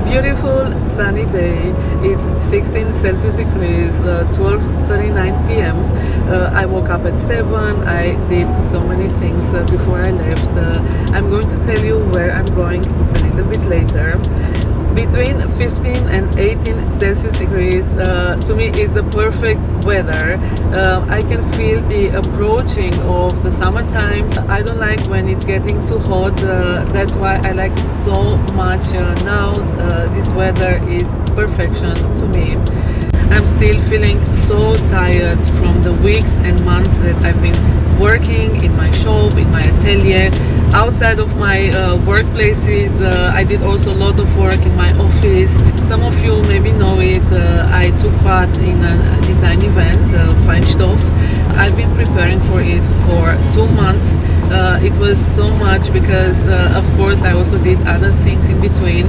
Beautiful sunny day. It's 16 Celsius degrees, 12:39 p.m. I woke up at 7. I did so many things before I left. I'm going to tell you where I'm going a little bit later. Between 15 and 18 Celsius degrees to me is the perfect weather. I can feel the approaching of the summertime. I don't like when it's getting too hot. That's why I like it so much now. This weather is perfection to me. I'm still feeling so tired from the weeks and months that I've been working in my shop, in my atelier, outside of my workplaces. I did also a lot of work in my office. Some of you maybe know it. I took part in a design event, Feinstoff. I've been preparing for it for 2 months. It was so much because, of course, I also did other things in between.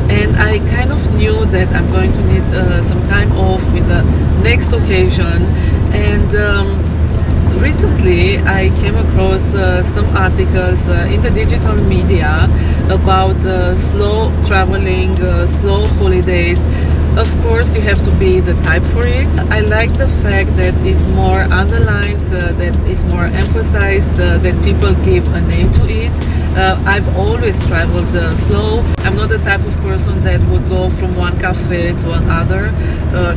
And I kind of knew that I'm going to need some time off with the next occasion. And recently I came across some articles in the digital media about slow traveling, slow holidays. Of course, you have to be the type for it. I like the fact that it's more underlined, that it's more emphasized, that people give a name to it. I've always traveled slow. I'm not the type of person that would go from one cafe to another,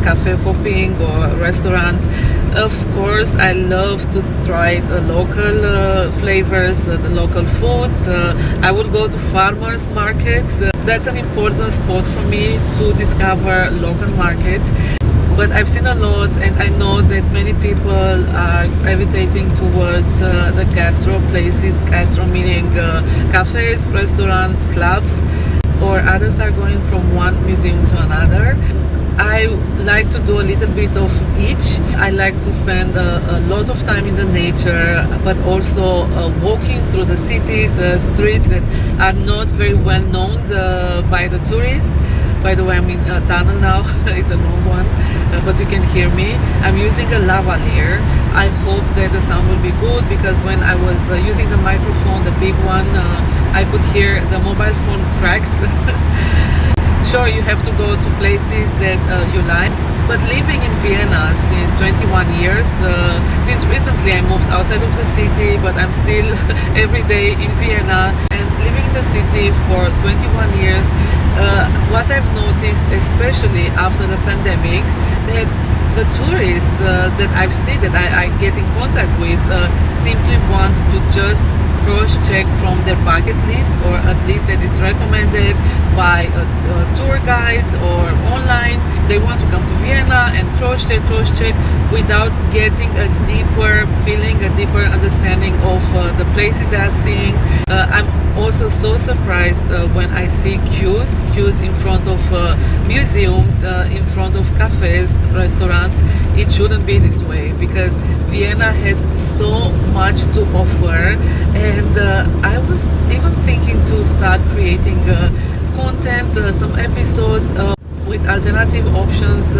cafe hopping or restaurants. Of course, I love to try the local flavors, the local foods. I would go to farmers markets. That's an important spot for me to discover local markets. But I've seen a lot, and I know that many people are gravitating towards the gastro places, gastro meaning cafes, restaurants, clubs, or others are going from one museum to another. I like to do a little bit of each. I like to spend a lot of time in the nature, but also walking through the cities, streets that are not very well known by the tourists. By the way, I'm in a tunnel now. It's a long one, but you can hear me. I'm using a lavalier. I hope that the sound will be good because when I was using the microphone, the big one, I could hear the mobile phone cracks. Sure, you have to go to places that you like, but living in Vienna since 21 years, since recently I moved outside of the city, but I'm still every day in Vienna, and living in the city for 21 years, what I've noticed, especially after the pandemic, that the tourists that I've seen, that I get in contact with, simply want to just cross-check from their bucket list, or at least that it's recommended by a tour guide or online. They want to come to Vienna and cross-check without getting a deeper feeling, a deeper understanding of the places they are seeing. I'm also so surprised when I see queues in front of museums, in front of cafes, restaurants. It shouldn't be this way because Vienna has so much to offer, and I was even thinking to start creating content, some episodes with alternative options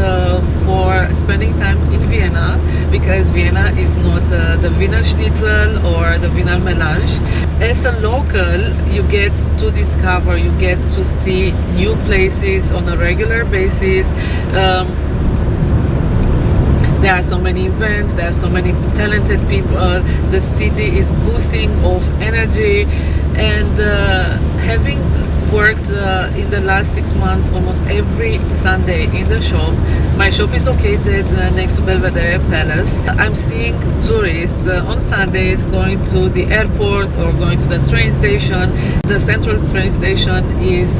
for spending time in Vienna, because Vienna is not the Wiener Schnitzel or the Wiener Melange. As a local, you get to discover, you get to see new places on a regular basis. There are so many events, there are so many talented people, the city is boosting of energy, and having worked in the last 6 months almost every Sunday in the shop. My shop is located next to Belvedere Palace. I'm seeing tourists on Sundays going to the airport or going to the train station. The central train station is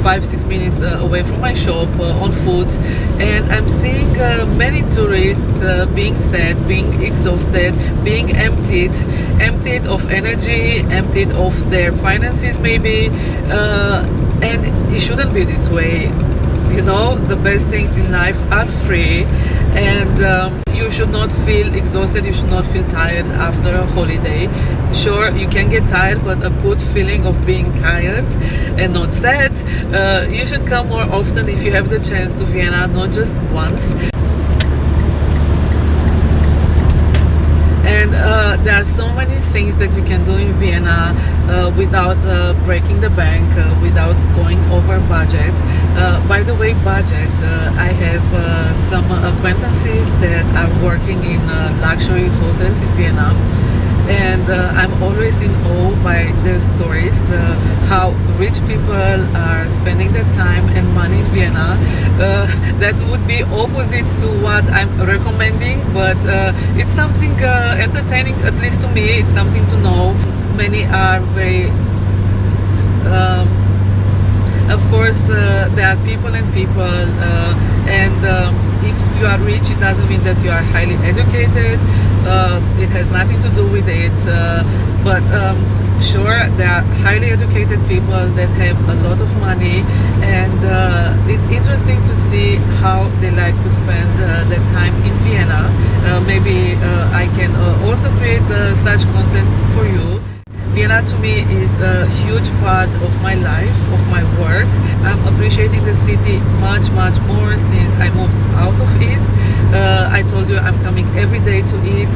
5-6 minutes away from my shop on foot, and I'm seeing many tourists being sad, being exhausted, being emptied of energy, emptied of their finances maybe, and it shouldn't be this way. You the best things in life are free, and you should not feel exhausted, you should not feel tired after a holiday. Sure, you can get tired, but a good feeling of being tired and not sad. You should come more often if you have the chance to Vienna, not just once. And there are so many things that you can do in Vienna without breaking the bank, without going over budget. By the way, budget, I have some acquaintances that are working in luxury hotels in Vienna. And I'm always in awe by their stories, how rich people are spending their time and money in Vienna. That would be opposite to what I'm recommending, but it's something entertaining, at least to me. It's something to know. Many are very of course, there are people and people, and if you are rich, it doesn't mean that you are highly educated. It has nothing to do with it. But sure, there are highly educated people that have a lot of money, and it's interesting to see how they like to spend their time in Vienna. Maybe I can also create such content for you. Vienna to me is a huge part of my life, of my work. I'm appreciating the city much more since I moved out of it. I told you I'm coming every day to it,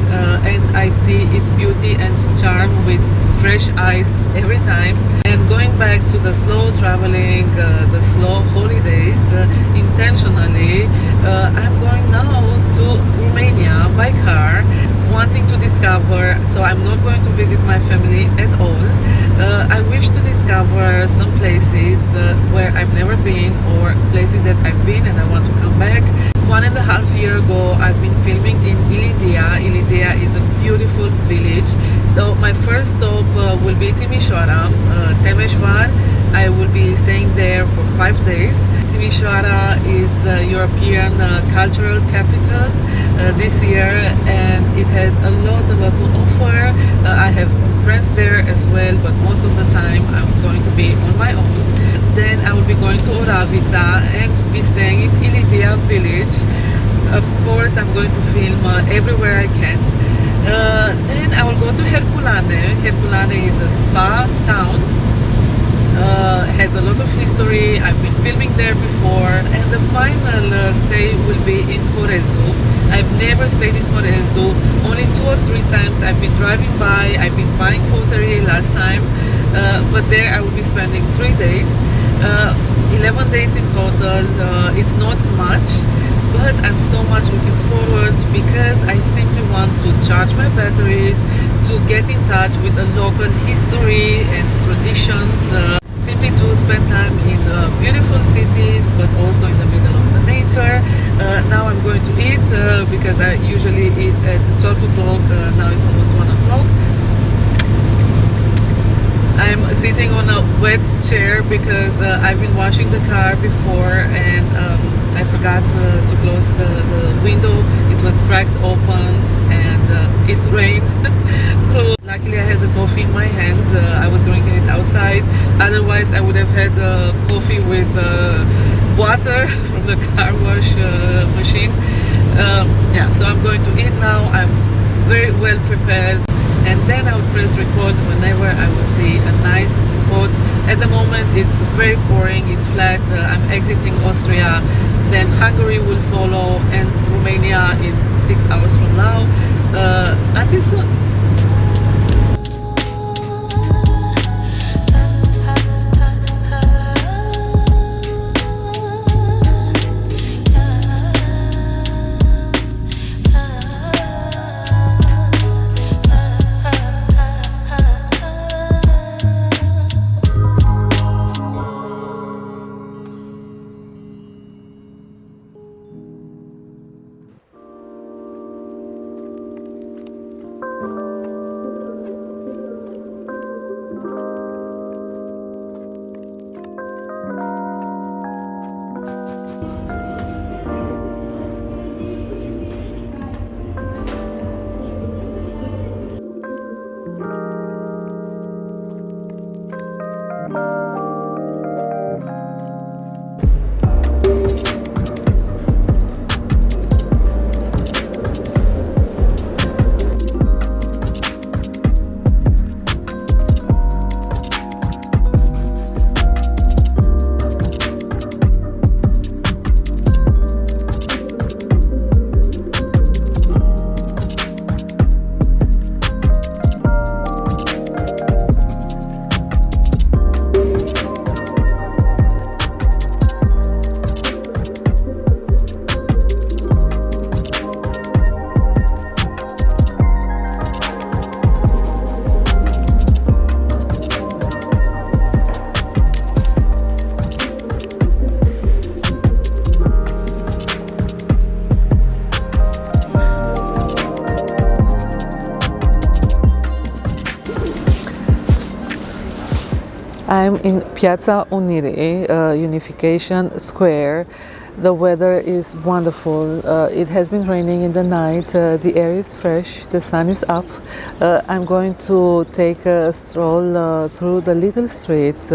and I see its beauty and charm with fresh eyes every time. And going back to the slow traveling, the slow holidays, intentionally, I'm going now to Romania by car, wanting to discover, so I'm not going to visit my family at all. I wish to discover some places where I've never been, or places that I've been and I want to come back. 1.5 years ago, I've been filming in Ilidea. Ilidea is a beautiful village. So my first stop will be Timișoara, Temeshvar. I will be staying there for 5 days. Timișoara is the European cultural capital this year, and it has a lot to offer. I have friends there as well, but most of the time I'm going to be on my own. Then I will be going to Oravița and be staying in Ilidea village. Of course, I'm going to film everywhere I can. Then I will go to Herculane. Herculane is a spa town. Has a lot of history. I've been filming there before, and the final stay will be in Horezu. I've never stayed in Horezu. Only 2 or 3 times I've been driving by. I've been buying pottery last time, but there I will be spending 3 days, 11 days in total. It's not much, but I'm so much looking forward because I simply want to charge my batteries, to get in touch with the local history and traditions, simply to spend time in beautiful cities, but also in the middle of the nature. Now I'm going to eat because I usually eat at 12 o'clock. Now it's almost 1 o'clock. I'm sitting on a wet chair because I've been washing the car before, and I forgot to close the window. It was cracked open and it rained through. Luckily I had the coffee in my hand. I was drinking it outside. Otherwise I would have had coffee with water from the car wash machine. Yeah, so I'm going to eat now. I'm very well prepared, and then I will press record whenever I will see a nice spot. At the moment it's very boring, it's flat. I'm exiting Austria, then Hungary will follow, and Romania in 6 hours from now. Until soon. In Piazza Unire, Unification Square, the weather is wonderful. It has been raining in the night. The air is fresh. The sun is up. I'm going to take a stroll through the little streets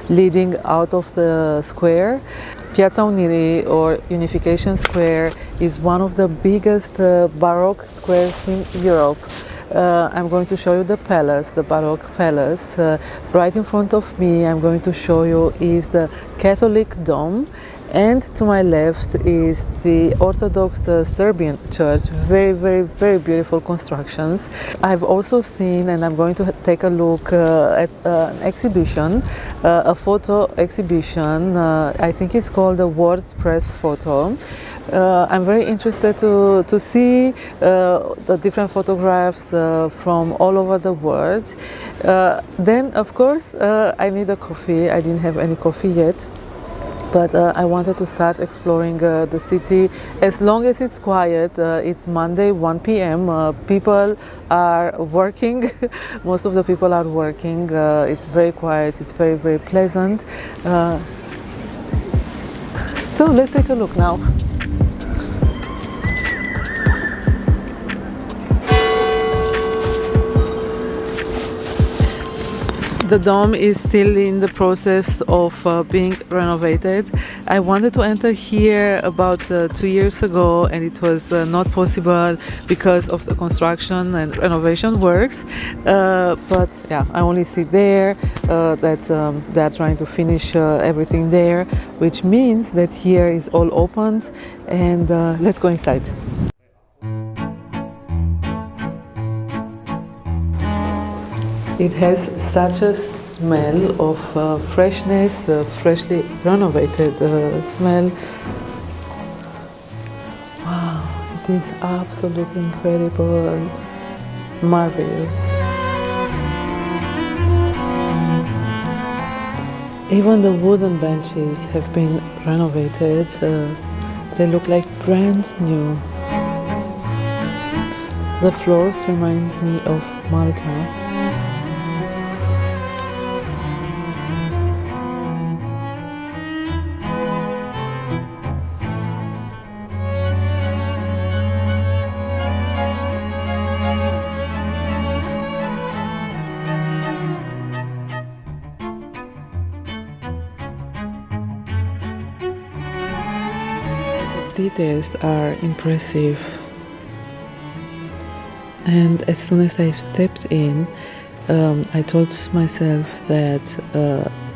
leading out of the square. Piazza Unire, or Unification Square, is one of the biggest Baroque squares in Europe. I'm going to show you the palace, the Baroque palace. Right in front of me, I'm going to show you is the Catholic Dome, and to my left is the Orthodox Serbian church. Very, very, very beautiful constructions. I've also seen, and I'm going to take a look at an exhibition, a photo exhibition. I think it's called the WordPress photo. I'm very interested to see the different photographs from all over the world. Then, of course, I need a coffee. I didn't have any coffee yet, but I wanted to start exploring the city. As long as it's quiet, it's Monday, 1 p.m. People are working. Most of the people are working. It's very quiet. It's very, very pleasant. So let's take a look now. The dome is still in the process of being renovated. I wanted to enter here about 2 years ago, and it was not possible because of the construction and renovation works. But yeah, I only see there that they are trying to finish everything there, which means that here is all opened, and let's go inside. It has such a smell of freshness, freshly renovated smell. Wow, it is absolutely incredible, marvelous. Even the wooden benches have been renovated. They look like brand new. The floors remind me of Malta. Details are impressive, and as soon as I stepped in, I told myself that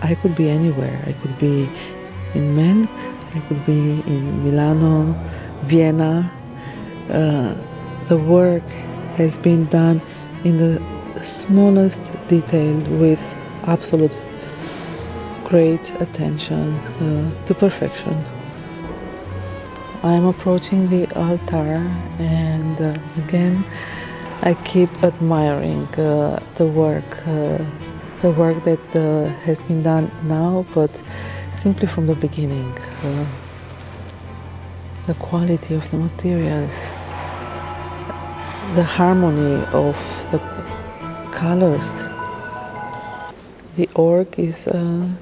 I could be anywhere. I could be in Melk, I could be in Milano, Vienna. The work has been done in the smallest detail with absolute great attention to perfection. I'm approaching the altar, and again I keep admiring the work that has been done now, but simply from the beginning. The quality of the materials, the harmony of the colors. The org is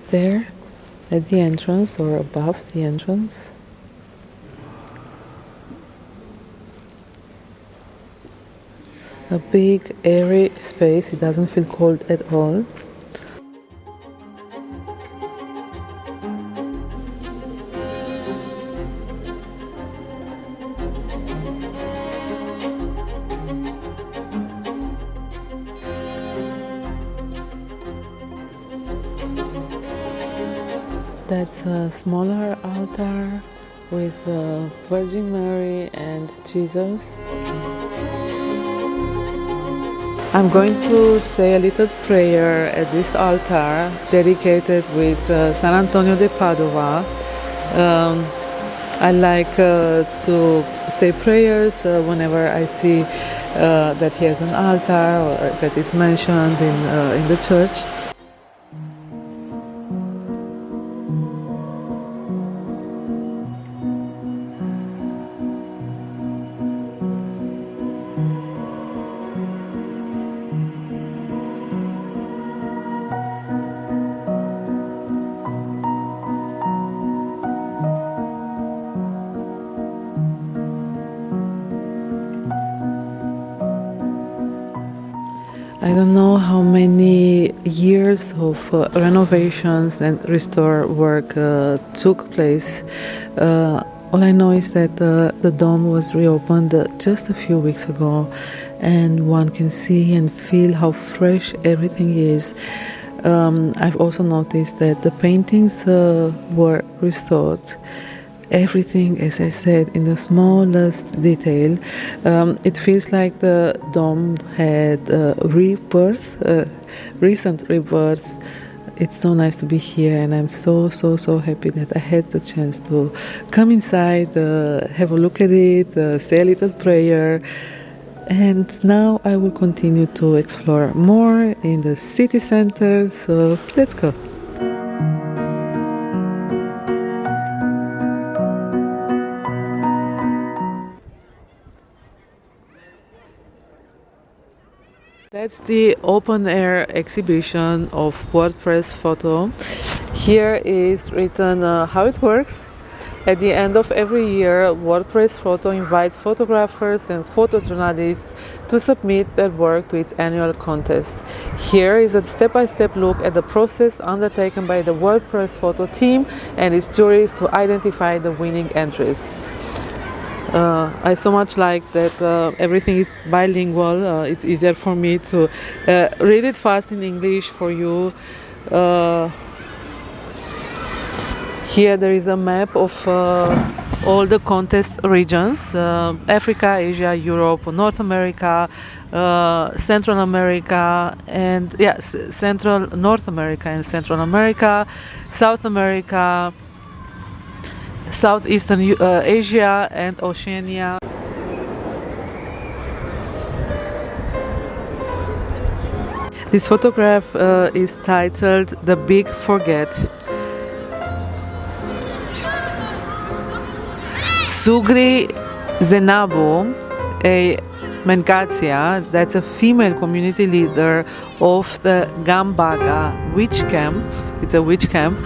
there at the entrance or above the entrance. A big airy space. It doesn't feel cold at all. That's a smaller altar with Virgin Mary and Jesus. I'm going to say a little prayer at this altar dedicated with San Antonio de Padua. I like to say prayers whenever I see that he has an altar or that is mentioned in the church. I don't know how many years of renovations and restore work took place. All I know is that the dome was reopened just a few weeks ago, and one can see and feel how fresh everything is. I've also noticed that the paintings were restored. Everything, as I said, in the smallest detail. It feels like the dome had rebirth, recent rebirth. It's so nice to be here, and I'm so happy that I had the chance to come inside, have a look at it, say a little prayer. And now I will continue to explore more in the city center, so let's go. That's the open air exhibition of WordPress photo. Here is written how it works. At the end of every year, WordPress Photo invites photographers and photojournalists to submit their work to its annual contest. Here is a step-by-step look at the process undertaken by the WordPress Photo team and its juries to identify the winning entries. I so much like that everything is bilingual. It's easier for me to read it fast in English for you. Here there is a map of all the contest regions: Africa, Asia, Europe, North America, Central America, and Central North America and Central America, South America, Southeastern Asia, and Oceania. This photograph is titled "The Big Forget." Sugri Zenabu, a Mengatia, that's a female community leader of the Gambaga witch camp. It's a witch camp.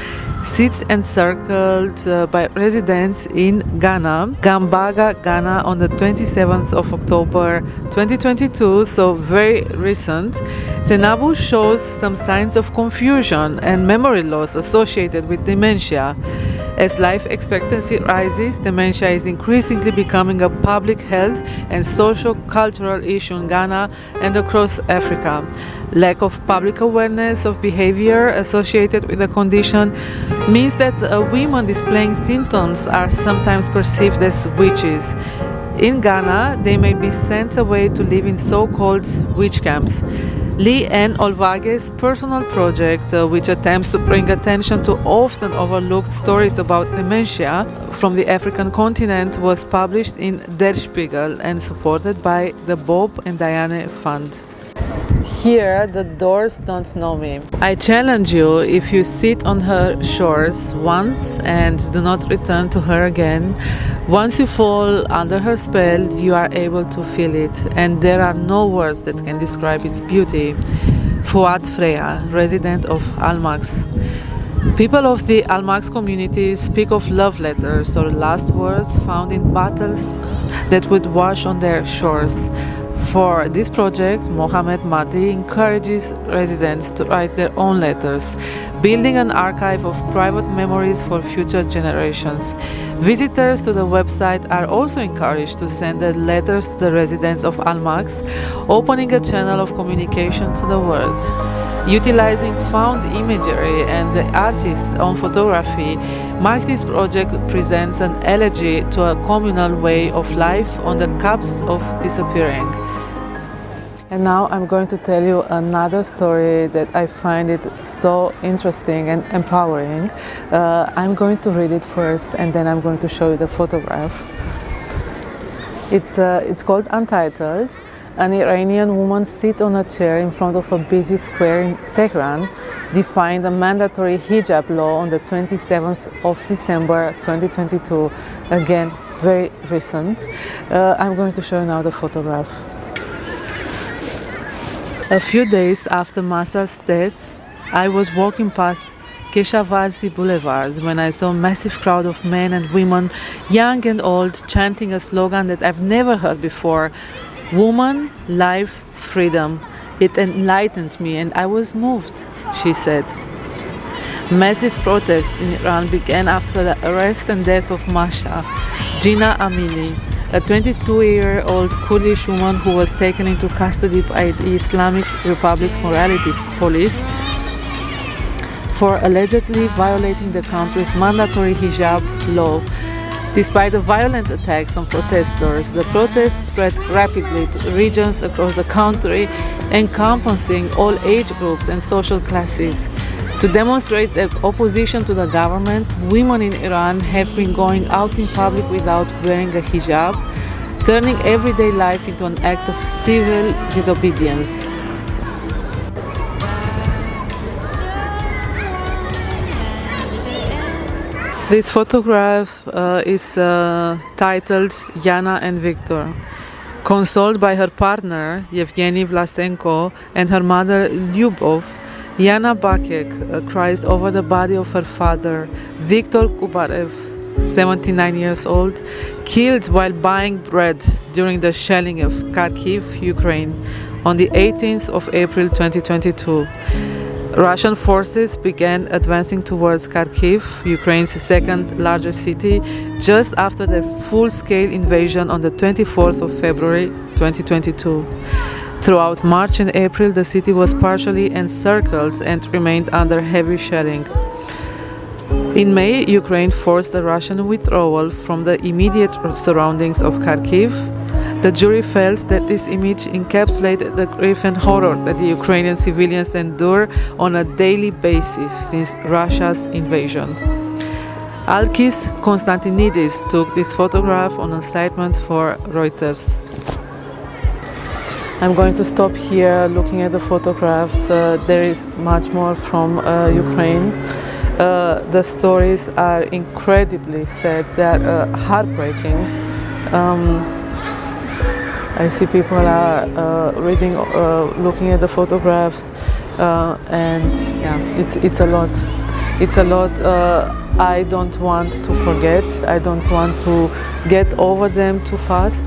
Sits encircled by residents in Ghana, Gambaga, Ghana, on the 27th of October 2022, so very recent. Zenabu shows some signs of confusion and memory loss associated with dementia. As life expectancy rises, dementia is increasingly becoming a public health and socio-cultural issue in Ghana and across Africa. Lack of public awareness of behavior associated with the condition means that women displaying symptoms are sometimes perceived as witches. In Ghana, they may be sent away to live in so-called witch camps. Lee N. Olvage's personal project, which attempts to bring attention to often overlooked stories about dementia from the African continent, was published in Der Spiegel and supported by the Bob and Diane Fund. Here, the doors don't know me. I challenge you, if you sit on her shores once and do not return to her again, once you fall under her spell, you are able to feel it, and there are no words that can describe its beauty. Fuad Freya, resident of Almax. People of the Almax community speak of love letters or last words found in bottles that would wash on their shores. For this project, Mohamed Mahdi encourages residents to write their own letters, building an archive of private memories for future generations. Visitors to the website are also encouraged to send their letters to the residents of Almax, opening a channel of communication to the world. Utilizing found imagery and the artist's own photography, Mahdi's project presents an elegy to a communal way of life on the cusp of disappearing. And now I'm going to tell you another story that I find it so interesting and empowering. I'm going to read it first, and then I'm going to show you the photograph. It's called Untitled. An Iranian woman sits on a chair in front of a busy square in Tehran, defying the mandatory hijab law on the 27th of December 2022. Again, very recent. I'm going to show you now the photograph. A few days after Masa's death, I was walking past Keshavarzi Boulevard when I saw a massive crowd of men and women, young and old, chanting a slogan that I've never heard before: Woman, Life, Freedom. It enlightened me and I was moved, she said. Massive protests in Iran began after the arrest and death of Masha Jina Amini, a 22-year-old Kurdish woman who was taken into custody by the Islamic Republic's morality police for allegedly violating the country's mandatory hijab law. Despite the violent attacks on protesters, the protests spread rapidly to regions across the country, encompassing all age groups and social classes. To demonstrate their opposition to the government, women in Iran have been going out in public without wearing a hijab, turning everyday life into an act of civil disobedience. This photograph is titled Yana and Victor. Consoled by her partner, Yevgeny Vlastenko, and her mother, Lyubov, Yana Bakek cries over the body of her father, Viktor Kubarev, 79 years old, killed while buying bread during the shelling of Kharkiv, Ukraine, on the 18th of April 2022. Russian forces began advancing towards Kharkiv, Ukraine's second largest city, just after their full-scale invasion on the 24th of February 2022. Throughout March and April, the city was partially encircled and remained under heavy shelling. In May, Ukraine forced the Russian withdrawal from the immediate surroundings of Kharkiv. The jury felt that this image encapsulated the grief and horror that the Ukrainian civilians endure on a daily basis since Russia's invasion. Alkis Konstantinidis took this photograph on assignment for Reuters. I'm going to stop here looking at the photographs. There is much more from Ukraine. The stories are incredibly sad. They are heartbreaking. I see people are reading, looking at the photographs, and yeah, it's a lot. It's a lot. I don't want to forget. I don't want to get over them too fast.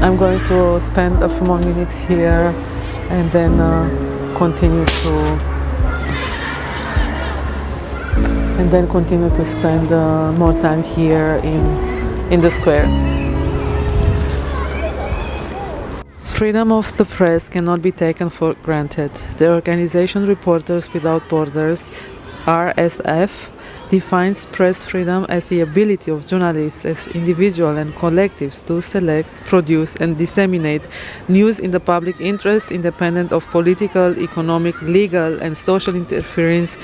I'm going to spend a few more minutes here and then continue to spend more time here in the square. Freedom of the press cannot be taken for granted. The organization Reporters Without Borders, RSF, defines press freedom as the ability of journalists as individuals and collectives to select, produce and disseminate news in the public interest independent of political, economic, legal and social interference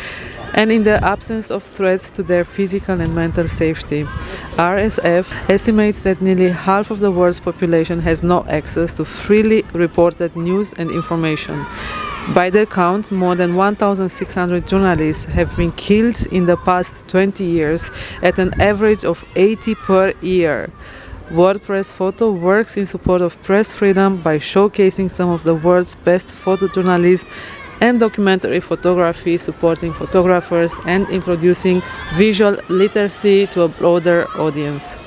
and in the absence of threats to their physical and mental safety. RSF estimates that nearly half of the world's population has no access to freely reported news and information. By their count, more than 1,600 journalists have been killed in the past 20 years, at an average of 80 per year. World Press Photo works in support of press freedom by showcasing some of the world's best photojournalism and documentary photography, supporting photographers and introducing visual literacy to a broader audience.